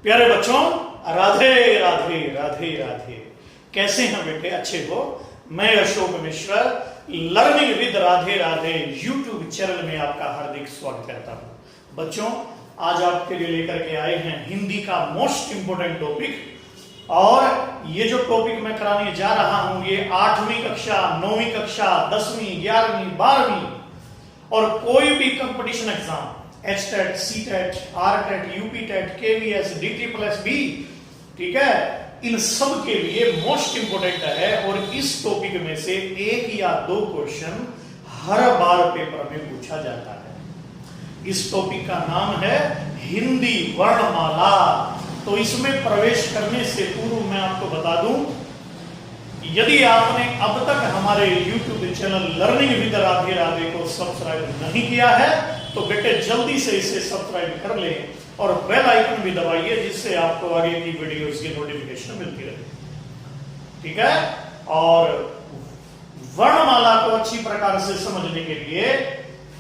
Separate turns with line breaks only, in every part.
प्यारे बच्चों, राधे राधे राधे राधे। कैसे हैं बेटे? अच्छे हो? मैं Ashok Mishra learning with Radhe Radhe YouTube channel में आपका हार्दिक स्वागत करता हूं। बच्चों, आज आपके लिए लेकर के आए हैं हिंदी का मोस्ट इंपोर्टेंट टॉपिक। और ये जो टॉपिक मैं कराने जा रहा हूं ये 8वीं कक्षा, 9वीं कक्षा, 10वीं, 11वीं, 12वीं और कोई भी competition exam, HTET, CTET, RTET, UPTET, KVS, DTPLS-B, ठीक है, इन सब के लिए मोस्ट इंपोर्टेंट है। और इस टॉपिक में से एक या दो क्वेश्चन हर बार पेपर में पूछा जाता है। इस टॉपिक का नाम है हिंदी वर्णमाला। तो इसमें प्रवेश करने से पूर्व मैं आपको बता दूं, यदि आपने अब तक हमारे YouTube channel learning with Radhe Radhe को सब्सक्राइब नहीं किया है तो बेटे जल्दी से इसे सब्सक्राइब कर लें और बेल आइकन भी दबाइए, जिससे आपको आगे की वीडियोस की नोटिफिकेशन मिलती रहे। ठीक है? और वर्णमाला को अच्छी प्रकार से समझने के लिए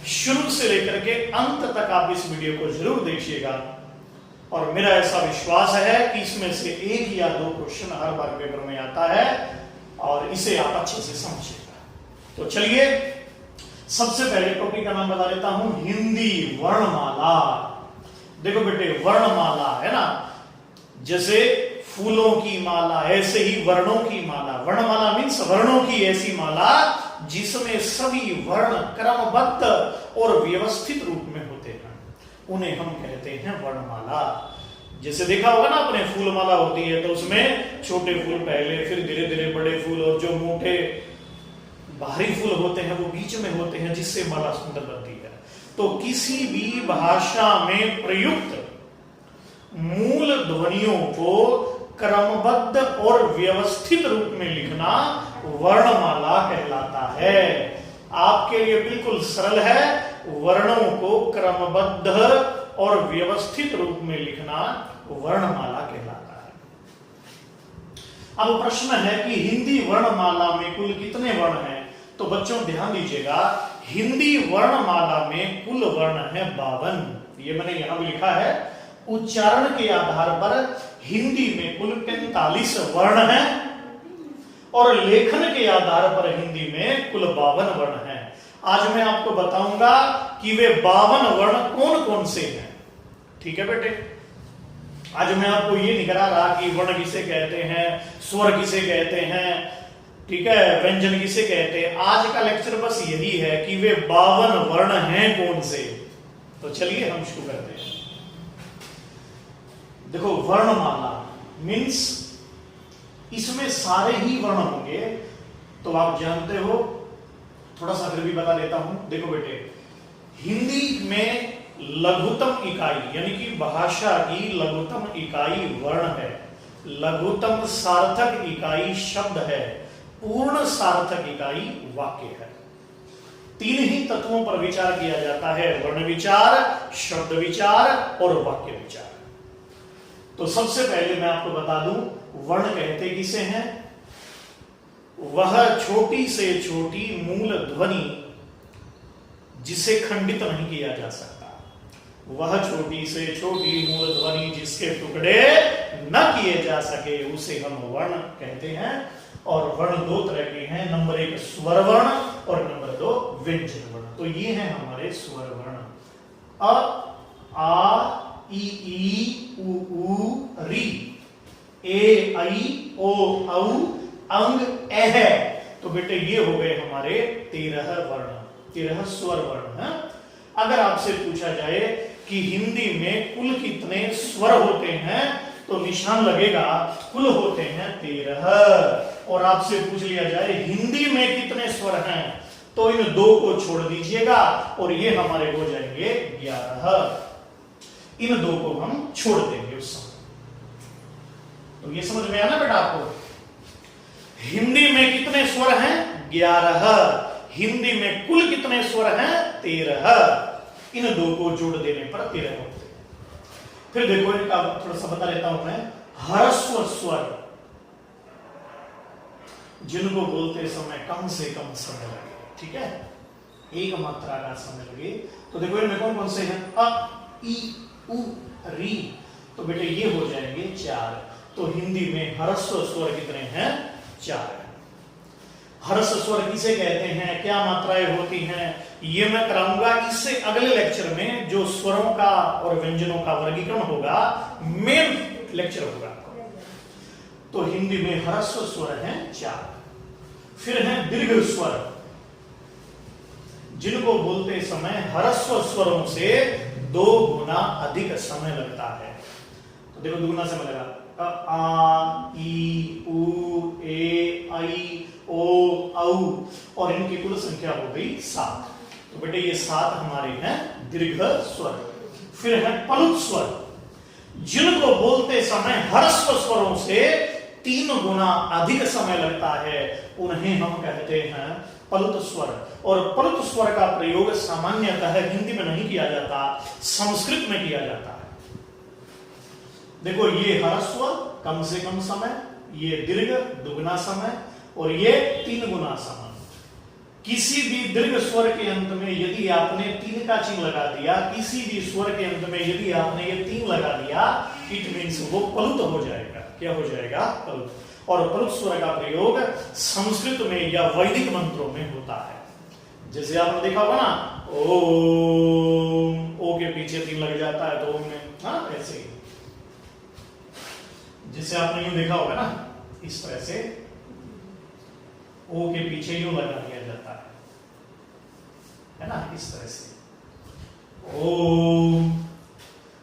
शुरू से लेकर के अंत तक आप इस वीडियो को जरूर देखिएगा। और मेरा ऐसा विश्वास है कि इसमें से एक या दो क्वेश्चन हर बार पेपर में आता है और इसे आप अच्छे से समझिएगा। तो चलिए सबसे पहले टॉपिक का नाम बता देता हूं, हिंदी वर्णमाला। देखो बेटे, वर्णमाला है ना, जैसे फूलों की माला ऐसे ही वर्णों की माला। वर्णमाला मीन्स वर्णों की ऐसी माला जिसमें सभी वर्ण क्रमबद्ध और व्यवस्थित रूप में होते हैं, उन्हें हम कहते हैं वर्णमाला। जैसे देखा होगा ना अपने फूल माला होती है तो उसमें छोटे फूल पहले, फिर धीरे धीरे बड़े फूल, और जो मोटे भारी फूल होते हैं वो बीच में होते हैं, जिससे माला सुंदर बनती है। तो किसी भी भाषा में प्रयुक्त मूल ध्वनियों को क्रमबद्ध और व्यवस्थित रूप में लिखना वर्णमाला कहलाता है। आपके लिए बिल्कुल सरल है, वर्णों को क्रमबद्ध और व्यवस्थित रूप में लिखना वर्णमाला कहलाता है। अब प्रश्न है कि हिंदी वर्णमाला में कुल कितने वर्ण हैं? तो बच्चों ध्यान दीजिएगा, हिंदी वर्णमाला में कुल वर्ण है 52। ये मैंने यहां भी लिखा है। उच्चारण के आधार पर हिंदी में कुल 45 वर्ण हैं और लेखन के आधार पर हिंदी में कुल 52 वर्ण हैं। आज मैं आपको बताऊंगा कि वे 52 वर्ण कौन कौन से हैं। ठीक है बेटे? आज मैं आपको ये नहीं करा रहा कि वर्ण किसे कहते हैं, स्वर किसे कहते हैं, ठीक है, व्यंजन किसे कहते हैं। आज का लेक्चर बस यही है कि वे 52 वर्ण हैं कौन से। तो चलिए हम शुरू करते हैं। देखो, वर्णमाला मीन्स इसमें सारे ही वर्ण होंगे। तो आप जानते हो, थोड़ा सा फिर भी बता देता हूं। देखो बेटे, हिंदी में लघुत्तम इकाई यानी कि भाषा की लघुत्तम इकाई वर्ण है, लघुत्तम सार्थक इकाई शब्द है, पूर्ण सार्थक इकाई वाक्य है। तीन ही तत्वों पर विचार किया जाता है, वर्ण विचार, शब्द विचार और वाक्य विचार। तो सबसे पहले मैं आपको बता दूं, वर्ण कहते किसे हैं? वह छोटी से छोटी मूल ध्वनि जिसे खंडित नहीं किया जा सकता। वह छोटी से छोटी मूल ध्वनि जिसके टुकड़े न किए जा सके उसे हम वर्ण कहते हैं। और वर्ण दो तरह के हैं, नंबर 1 स्वर वर्ण और नंबर 2 व्यंजन वर्ण। तो ये हैं हमारे स्वर वर्ण। अ, आ, ई, उ, री, ए, ऐ, ओ, औ, अंग, एह। तो बेटे ये हो गए हमारे 13 वर्ण, 13 स्वर वर्ण है। अगर आपसे पूछा जाए कि हिंदी में कुल कितने स्वर होते हैं तो निशान लगेगा कुल होते हैं 13। और आपसे पूछ लिया जाए हिंदी में कितने स्वर हैं तो इन दो को छोड़ दीजिएगा और ये हमारे हो जाएंगे 11। इन दो को हम छोड़ देंगे उस समय। तो ये समझ में आया ना बेटा आपको? हिंदी में कितने स्वर हैं? 11। हिंदी में कुल कितने स्वर हैं? 13। इन दो को जोड़ देने पर 13 होते हैं। फिर देखो, इनका थोड़ा सा बता देता हूं मैं। ह्रस्व स्वर जिनको बोलते समय कम से कम समय लगे, ठीक है, एक मात्रा का समय लगे। तो देखो इनमें कौन कौन से हैं? अ, ई, उ, री, तो बेटे ये हो जाएंगे 4। तो हिंदी में ह्रस्व स्वर कितने हैं? 4। ह्रस्व स्वर किसे कहते हैं, क्या मात्राएं होती हैं, ये मैं कराऊंगा इससे अगले लेक्चर में। जो स्वरों का और व्यंजनों का वर्गीकरण होगा, मेन लेक्चर होगा। तो हिंदी में ह्रस्व स्वर हैं 4। फिर हैं दीर्घ स्वर, जिनको बोलते समय ह्रस्व स्वरों से 2 गुना अधिक समय लगता है। तो देखो दुगुना समय लगा, आ, ई, उ, ए, आई, ओ, औ, और इनकी कुल संख्या हो गई 7। तो बेटे ये 7 हमारे हैं दीर्घ स्वर। फिर है पलुत स्वर, जिनको बोलते समय ह्रस्व स्वरों से 3 गुना अधिक समय लगता है, उन्हें हम कहते हैं पलुत स्वर। और पलुत स्वर का प्रयोग सामान्यतः हिंदी में नहीं किया जाता, संस्कृत में किया जाता है। देखो ये ह्रस्व कम से कम समय, ये दीर्घ दुगना समय, और ये 3 गुना समय। किसी भी दीर्घ स्वर के अंत में यदि आपने 3 का चिन्ह लगा दिया, किसी भी स्वर के अंत में यदि आपने ये 3 लगा दिया, इट मीन्स वो पलुत हो जाएगा। क्या हो जाएगा? पलुत। और पलुत स्वर का प्रयोग संस्कृत में या वैदिक मंत्रों में होता है। जैसे आपने देखा होगा ना, ओम, ओ के पीछे 3 लग जाता है तो ओम में, हाँ ऐसे ही। जिसे आपने यूं देखा होगा ना, इस तरह से ओ के पीछे यूं लगा दिया जाता है ना, इस तरह से ओम।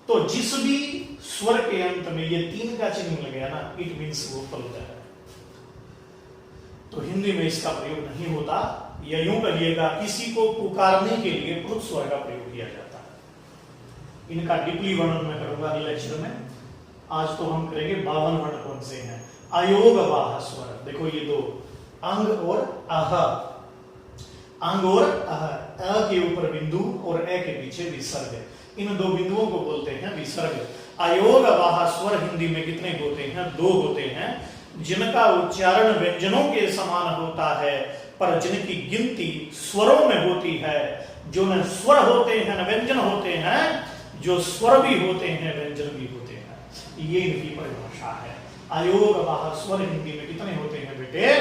तो जिस भी स्वर के अंत में ये 3 का चिन्ह लग गया ना, इट मीन्स वो पलुत है। तो हिंदी में इसका प्रयोग नहीं होता, या यूं कहिएगा किसी को पुकारने के लिए पलुत स्वर का प्रयोग किया जाता है। इनका डीपली वर्णन मैं करूंगा अगले लेक्चर में। आज तो हम करेंगे 52 वर्ण कौन से हैं। अयोग वाह स्वर, देखो ये 2, अंग और अह, अंग और अह, अ के ऊपर बिंदु और ए के पीछे विसर्ग, इन 2 बिंदुओं को बोलते हैं विसर्ग। अयोग वाह स्वर हिंदी में कितने होते हैं? 2 होते हैं, जिनका उच्चारण व्यंजनों के समान होता है, पर जिनकी गिनती स्वरों में होती है। जो न स्वर होते हैं न व्यंजन होते हैं, जो स्वर भी होते हैं व्यंजन भी होते हैं। ये इनकी परिभाषा है। अयोग वाह स्वर हिंदी में कितने होते हैं बेटे?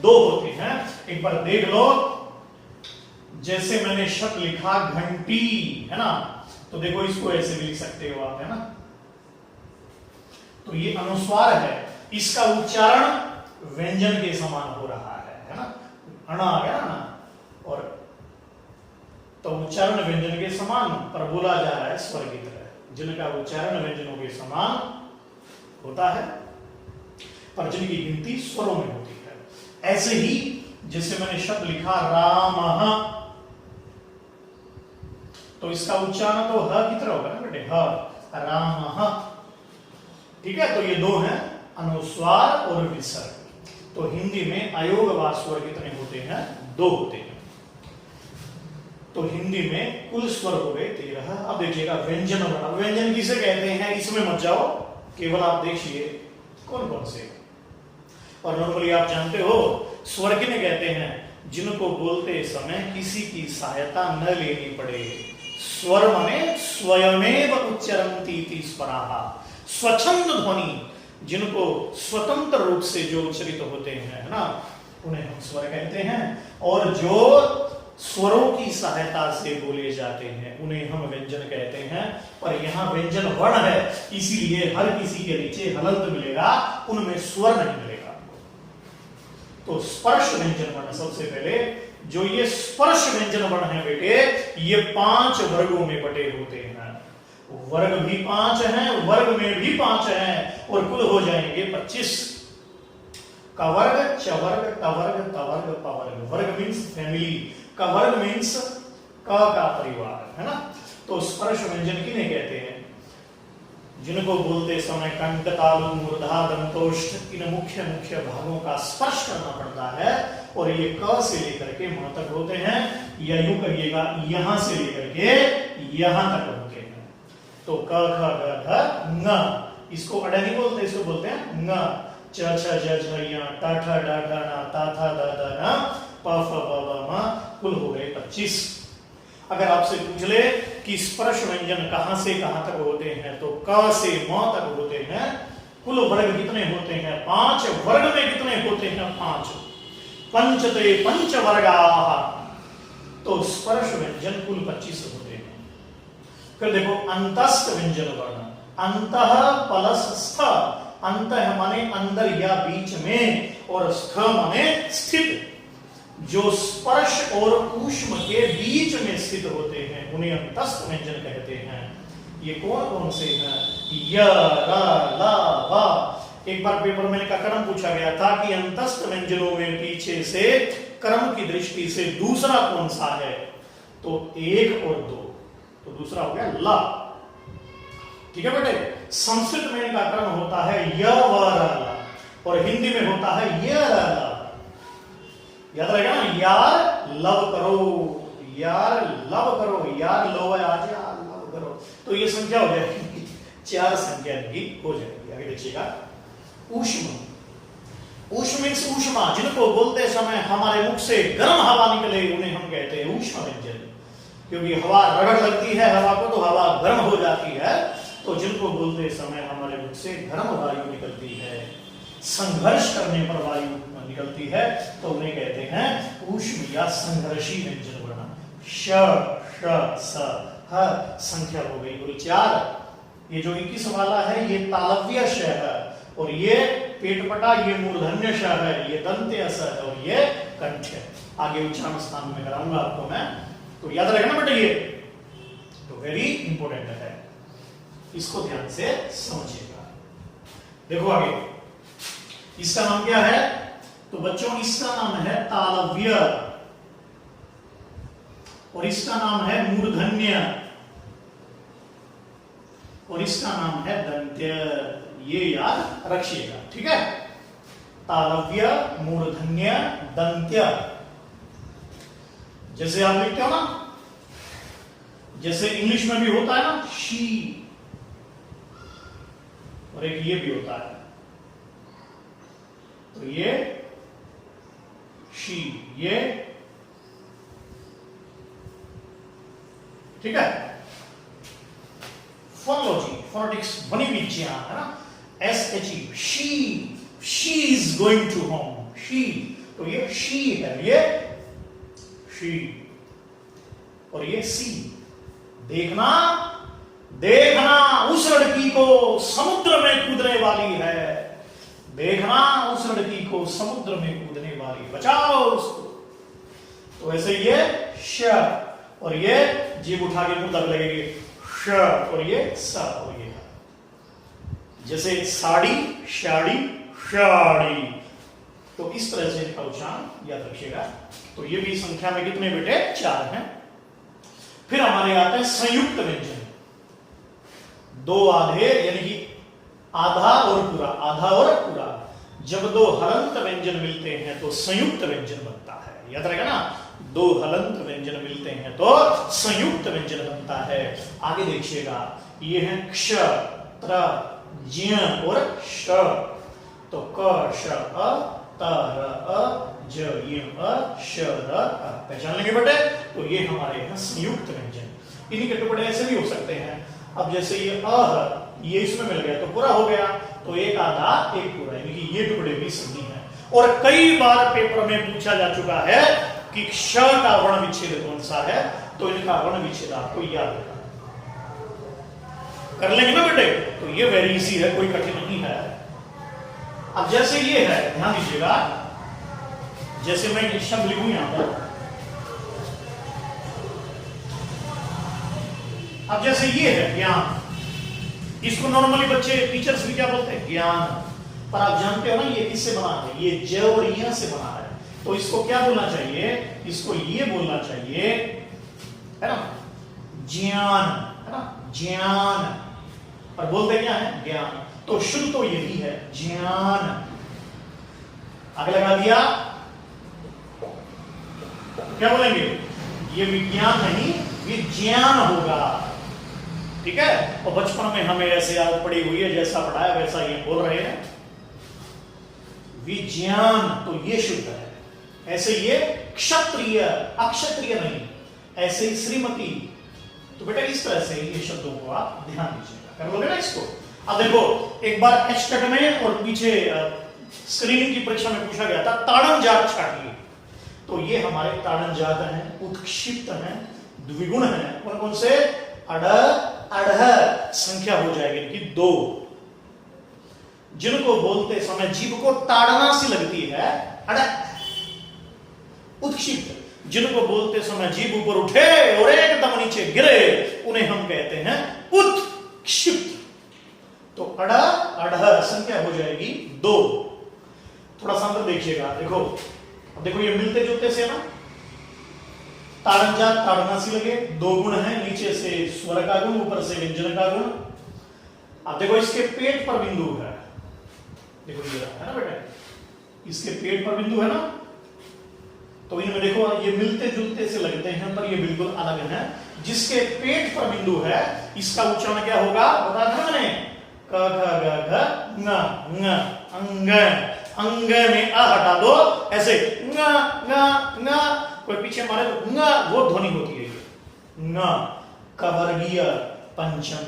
2 होते हैं। एक बार देख लो, जैसे मैंने शब्द लिखा घंटी, है ना, तो देखो इसको ऐसे भी लिख सकते हो आप, है ना। तो ये अनुस्वार है, इसका उच्चारण व्यंजन के समान हो रहा है ना, अणा आ गया ना, और तो उच्चारण व्यंजन के समान, पर बोला जा रहा है स्वर की तरह, जिनका उच्चारण व्यंजनों के समान होता है, पर जिनकी गिनती स्वरों में होती है। ऐसे ही जैसे मैंने शब्द लिखा रामः, तो इसका उच्चारण तो ह की तरह होगा ना बेटे, ह, रामः। ठीक है, तो ये 2 हैं, अनुस्वार और विसर्ग। तो हिंदी में अयोग वाह स्वर कितने होते हैं? 2 होते हैं। तो हिंदी में कुल स्वर हो गए 13। अब देखिएगा व्यंजन वर्ण। व्यंजन किसे कहते हैं? इसमें मत जाओ, केवल आप देखिए कौन कौन से। और नॉर्मली आप जानते हो स्वर किन्हें कहते हैं? जिनको बोलते समय किसी की सहायता न लेनी पड़े। स्वर माने स्वयमेव उच्चरन्ति स्वराः, स्वच्छंद ध्वनि, जिनको स्वतंत्र रूप से जो उच्चरित होते हैं, है ना, उन्हें हम स्वर कहते हैं। और जो स्वरों की सहायता से बोले जाते हैं, उन्हें हम व्यंजन कहते हैं। पर यहाँ व्यंजन वर्ण है, इसीलिए हर किसी के नीचे हलंत मिलेगा, उनमें स्वर नहीं मिलेगा। तो स्पर्श व्यंजन वर्ण सबसे पहले, जो ये स्पर्श व्यंजन वर्ण है बेटे, ये 5 वर्गों में बटे होते हैं। वर्ग भी 5 हैं, वर्ग में भी 5 हैं, और कुल हो जाएंगे 25। कवर्ग, चवर्ग, टवर्ग, तवर्ग, पवर्ग। वर्ग मीन्स फैमिली, कवर्ग मीन्स क का परिवार, है ना। तो स्पर्श व्यंजन किन्हें कहते हैं? जिनको बोलते समय कंठ, तालु, मूर्धा, दंतोष्ठ, इन मुख्य मुख्य भागों का स्पर्श करना पड़ता है। और ये क से लेकर के म तक होते हैं, या यूं कहिएगा यहां से लेकर के यहां तक होते हैं। तो क, ख, ग, घ, ङ, इसको अड़ा नहीं बोलते, इसको बोलते हैं ङ। च, छ, ज, झ, य, ट, ठ, ड, ढ, न, ता, था, द, द, न, प, फ, ब, ब, म, कुल हो गए 25। अगर आपसे पूछ ले कि स्पर्श व्यंजन कहां से कहां तक होते हैं, तो क से म तक होते हैं। कुल वर्ग कितने होते हैं? 5। वर्ग में कितने होते हैं? 5। पंचते पंच वर्गाः, तो स्पर्श व्यंजन कुल 25 होते हैं। फिर देखो अंतस्थ व्यंजन वर्ण, अंतः प्लस स्थ, अंतः माने अंदर या बीच में, और स्थ माने स्थित। जो स्पर्श और ऊष्म के बीच में स्थित होते हैं उन्हें अंतस्थ व्यंजन कहते हैं। ये कौन कौन से हैं? य, र, ल, व। एक बार पेपर में का क्रम पूछा गया था कि अंतस्थ व्यंजनों में पीछे से क्रम की दृष्टि से दूसरा कौन सा है, तो 1 और 2, तो दूसरा हो गया ला। ठीक है बेटे, संस्कृत में इनका क्रम होता है य व र ला, और हिंदी में होता है य र ला। याद रहेगा ना, यार लव करो, यार लव करो, यार लो आज लव करो, तो ये संख्या हो जाएगी 4 संख्या की हो जाएगी। आगे देखिएगा, ऊष्म, ऊष्म मीन्स ऊष्मा, जिनको बोलते समय हमारे मुख से गर्म हवा निकले उन्हें हम कहते हैं ऊष्म व्यंजन। क्योंकि हवा रगड़ लगती है हवा को तो हवा गर्म हो जाती है, तो जिनको बोलते समय हमारे मुख से गर्म वायु निकलती है, संघर्ष करने पर वायु निकलती है, तो उन्हें कहते हैं ऊष्म या संघर्षी व्यंजन वर्ण। श, श, स, ह संख्या हो गई कुल 4। ये जो 21 वाला है ये तालव्य श है, और ये पेटपटा, ये मूर्धन्य श है, ये दंत्य स है, और ये कंठ है। आगे उच्चारण स्थान में कराऊंगा आपको मैं, तो याद रहेगा ना बेटा, ये तो वेरी इंपॉर्टेंट है, इसको ध्यान से समझिएगा। देखो आगे, इसका नाम क्या है? तो बच्चों इसका नाम है तालव्य, और इसका नाम है मूर्धन्य, और इसका नाम है दंत्य। ये याद रखिएगा, ठीक है? तालव्य, मूर्धन्य, दंत्य। जैसे आप लिखते हो ना, जैसे इंग्लिश में भी होता है ना शी, और एक ये भी होता है, तो ये शी, ये ठीक है। फोनोलॉजी, फोनेटिक्स, ध्वनि विज्ञान है ना, SHE, she is going to home, she, तो ये शी है, ये शी, और ये सी। देखना, देखना उस लड़की को समुद्र में कूदने वाली है, देखना उस लड़की को समुद्र में कूदने वाली, बचाओ उसको। तो ऐसे ये श, और ये जीभ उठा के मुंह तक लगेगी श, और ये स, और ये जैसे साड़ी, शाड़ी, शाड़ी, तो इस तरह से इसका उच्चारण याद रखिएगा। तो ये भी संख्या में कितने बेटे? 4 हैं। फिर हमारे आते हैं संयुक्त व्यंजन, 2 आधे, यानी कि आधा और पूरा, आधा और पूरा। जब 2 हलंत व्यंजन मिलते हैं तो संयुक्त व्यंजन बनता है, याद रहेगा ना, 2 हलंत व्यंजन मिलते हैं तो संयुक्त व्यंजन बनता है। आगे देखिएगा, ये है क्ष, त्र, ज्ञ और श, तो क, श, अ, त, र, अ, ज, य, अ, श, र, अ, पहचान लेंगे बेटे? तो ये हमारे हैं संयुक्त व्यंजन। इन्हीं के टुकड़े ऐसे भी हो सकते हैं। अब जैसे ये अ है, ये इसमें मिल गया तो पूरा हो गया, तो एक आधा एक पूरा, यानी कि ये टुकड़े भी सही हैं। और कई बार पेपर में पूछा जा चुका है कि क्ष का वर्ण विच्छेद कौन सा है, तो इनका वर्ण विच्छेद आपको याद रखना, कर लेंगे ना बेटे? तो ये वेरी इजी है, कोई कठिन नहीं है। अब जैसे ये है, ध्यान दीजिएगा, जैसे मैं ये शब्द लिखूं यहां पर, अब जैसे ये है ज्ञान, इसको नॉर्मली बच्चे टीचर्स भी क्या बोलते हैं? ज्ञान। पर आप जानते हो ना ये किससे बना है? ये ज और य से बना है, तो इसको क्या बोलना चाहिए? इसको ये बोलना चाहिए, है ना, ज्ञान, है ना, ज्ञान। पर बोलते क्या है? ज्ञान। तो शुद्ध तो यही है, ज्ञान। आगे लगा दिया, क्या बोलेंगे? ये विज्ञान नहीं, विज्ञान होगा, ठीक है? और बचपन में हमें ऐसे आदत पड़ी हुई है, जैसा पढ़ाया वैसा ये बोल रहे हैं, विज्ञान, तो ये शुद्ध है। ऐसे ये क्षत्रिय, अक्षत्रिय नहीं, ऐसे ही श्रीमती, तो बेटा इस तरह से ये शब्दों को आप ध्यान दीजिएगा, कर लोगे ना इसको। अब देखो एक बार एचटेट में और पीछे स्क्रीनिंग की परीक्षा में पूछा गया था ताड़न जात छाटिए, तो ये हमारे ताड़न जात हैं, उत्क्षिप्त हैं, द्विगुण हैं। कौन कौन से? अड़ अड़ह, संख्या हो जाएगी इनकी 2, जिनको बोलते समय जीभ को ताड़ना सी लगती है अड़। उत्क्षिप्त, जिनको बोलते समय जीभ ऊपर उठे और एकदम नीचे गिरे, उन्हें हम कहते हैं उत्क्षिप्त। तो अड़ अड़ह संख्या हो जाएगी 2। थोड़ा सा अंदर देखिएगा, देखो अब देखो ये मिलते जुलते से ना, ताड़न जात ताड़ना सी लगे, 2 गुण है, नीचे से स्वर का गुण, ऊपर से व्यंजन का गुण। अब देखो इसके पेट पर बिंदु है, देखो ये है ना बेटा, इसके पेट पर बिंदु है ना, तो इनमें देखो ये मिलते जुलते से लगते हैं पर ये बिल्कुल अलग है। जिसके पेट पर बिंदु है इसका उच्चारण क्या होगा बताया था मैंने, क ख ग घ ng ng, अंग। अंग में आ हटा दो, ऐसे ng ng ng, कोई पीछे मारे तो ng वो ध्वनि होती है ng। कवर्गीय पंचम,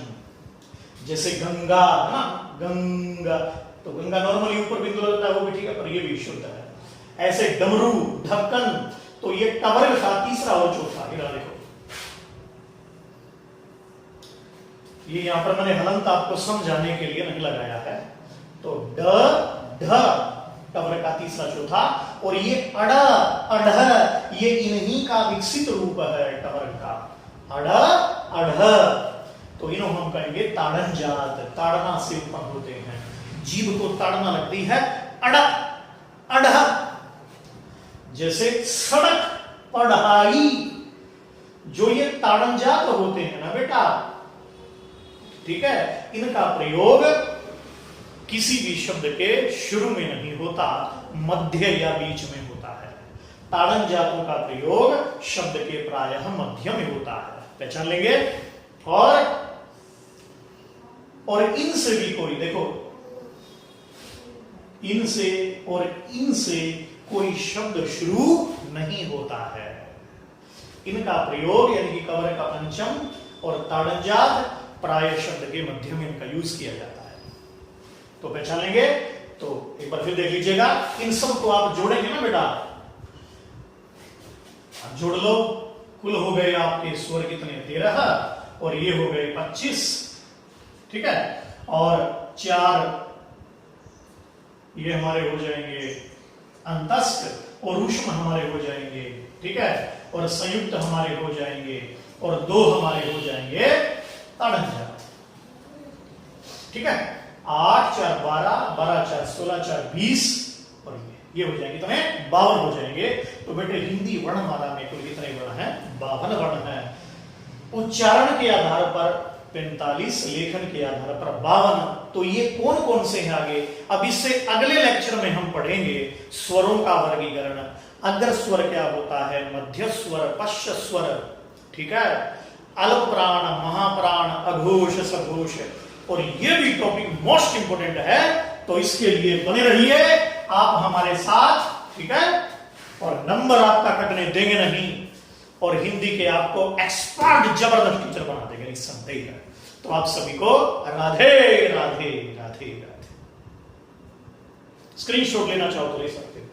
जैसे गंगा है ना, गंगा, तो गंगा नॉर्मली ऊपर बिंदु लगता है वो भी ठीक है, पर ये भी शुद्ध है। ऐसे डमरू, ढक्कन, तो ये टवर्ग का तीसरा और चौथा। देखो ये यहां पर मैंने हलंत आपको समझाने के लिए नहीं लगाया है, तो ड ढ टवर्ग का तीसरा चौथा, और ये अड़ अढ़, ये इन्हीं का विकसित रूप है टवर्ग का, अड़ अढ़। तो इन्हों हम कहेंगे ताड़न जात, ताड़ना से उत्पन्न होते हैं, जीभ को ताड़ना लगती है अड़ अढ़। जैसे सड़क, पढ़ाई, जो ये ताड़न जात होते हैं ना बेटा, ठीक है, इनका प्रयोग किसी भी शब्द के शुरू में नहीं होता, मध्य या बीच में होता है। ताड़न जातों का प्रयोग शब्द के प्रायः मध्य में होता है, पहचान लेंगे। और इनसे भी कोई, देखो इनसे और इनसे कोई शब्द शुरू नहीं होता है। इनका प्रयोग यानी कि कवर का पंचम और ताड़न जात प्राय शब्द के मध्य में इनका यूज किया जाता है, तो पहचान लेंगे। तो एक बार फिर देख लीजिएगा, इन सब को आप जोड़ेंगे ना बेटा, जोड़ लो, कुल हो गए आपके स्वर कितने 13, और ये हो गए 25, ठीक है, और 4 ये हमारे हो जाएंगे अंतस्क, और ऊष्म हमारे हो जाएंगे, ठीक है, और संयुक्त हमारे हो जाएंगे, और 2 हमारे हो जाएंगे ताड़न जात, ठीक है। 8 4 12, 12 4 16, 4 20, और ये हो जाएंगे, तो 52 हो जाएंगे। तो बेटे हिंदी वर्णमाला में कुल कितने वर्ण हैं? 52 वर्ण हैं। उच्चारण के आधार पर 45, लेखन के आधार पर 52। तो ये कौन कौन से हैं आगे, अब इससे अगले लेक्चर में हम पढ़ेंगे स्वरों का वर्गीकरण। अग्र स्वर क्या होता है, मध्य स्वर, पश्च स्वर, ठीक है, अल्प प्राण, महाप्राण, अघोष, सघोष, और ये भी टॉपिक मोस्ट इंपोर्टेंट है, तो इसके लिए बने रहिए आप हमारे साथ, ठीक है, और नंबर आपका कटने देंगे नहीं, और हिंदी के आपको एक्सपर्ट जबरदस्त टीचर बना देंगे, निस्संदेह है। तो आप सभी को राधे राधे राधे राधे। स्क्रीनशॉट लेना चाहो तो ले सकते हो।